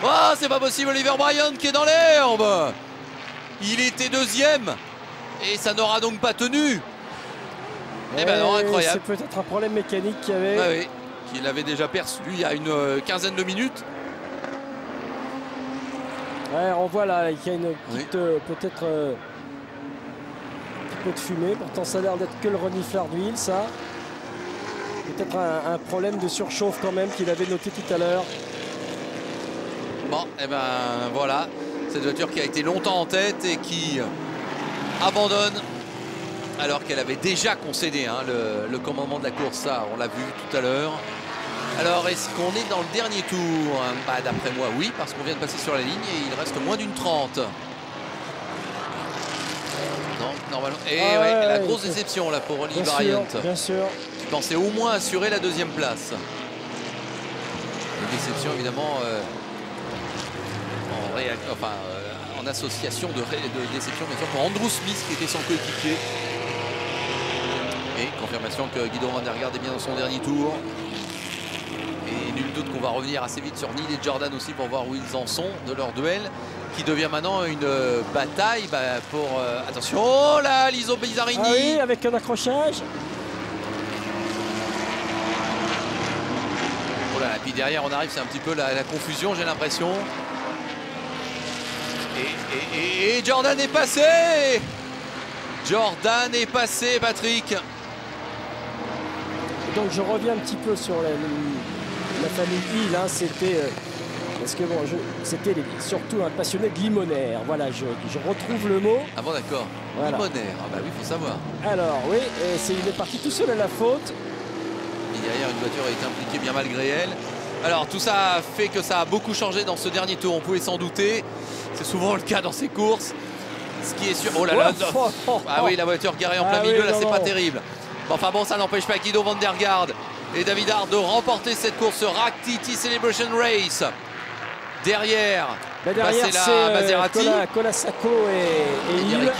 Oh, c'est pas possible, Oliver Bryant qui est dans l'herbe. Il était deuxième et ça n'aura donc pas tenu. Eh ben non, incroyable. C'est peut-être un problème mécanique qu'il y avait. Ah oui, qu'il avait déjà perçu il y a une quinzaine de minutes. Ouais, on voit là qu'il y a une petite, peut-être un petit peu de fumée. Pourtant, ça a l'air d'être que le renifleur d'huile, ça. Peut-être un problème de surchauffe quand même qu'il avait noté tout à l'heure. Bon, et ben voilà, cette voiture qui a été longtemps en tête et qui abandonne alors qu'elle avait déjà concédé hein, le commandement de la course. Ça, on l'a vu tout à l'heure. Alors, est-ce qu'on est dans le dernier tour? Bah, d'après moi, oui, parce qu'on vient de passer sur la ligne et il reste moins d'une 30. Non, normalement. Et ouais, la grosse déception là pour Oliver Bryant. Bien sûr. Qui pensait au moins assurer la deuxième place. Une déception évidemment en association de déception bien sûr pour Andrew Smith qui était son coéquipier. Et confirmation que Guido van der Garde est bien dans son dernier tour. Et nul doute qu'on va revenir assez vite sur Neil et Jordan aussi pour voir où ils en sont de leur duel qui devient maintenant une bataille pour... attention, oh là, Liso Bizzarini. Ah oui, avec un accrochage. Oh là, et puis derrière on arrive, c'est un petit peu la confusion j'ai l'impression. Et Jordan est passé. Jordan est passé, Patrick. Donc je reviens un petit peu sur la famille Hill, hein, c'était parce que bon, c'était surtout un passionné de limonaire. Voilà, je retrouve le mot. Ah bon, d'accord. Voilà. Limonaire, ah bah oui, il faut savoir. Alors oui, il est parti tout seul à la faute. Et derrière, une voiture a été impliquée bien malgré elle. Alors tout ça fait que ça a beaucoup changé dans ce dernier tour, on pouvait s'en douter. C'est souvent le cas dans ces courses. Ce qui est sûr. Oh là là. Ah oui, la voiture garée en plein milieu, là c'est pas terrible. Enfin bon, ça n'empêche pas Guido van der Garde et David Hart de remporter cette course RAK TT Celebration Race. Derrière, c'est Maserati. Colasacco et Hill.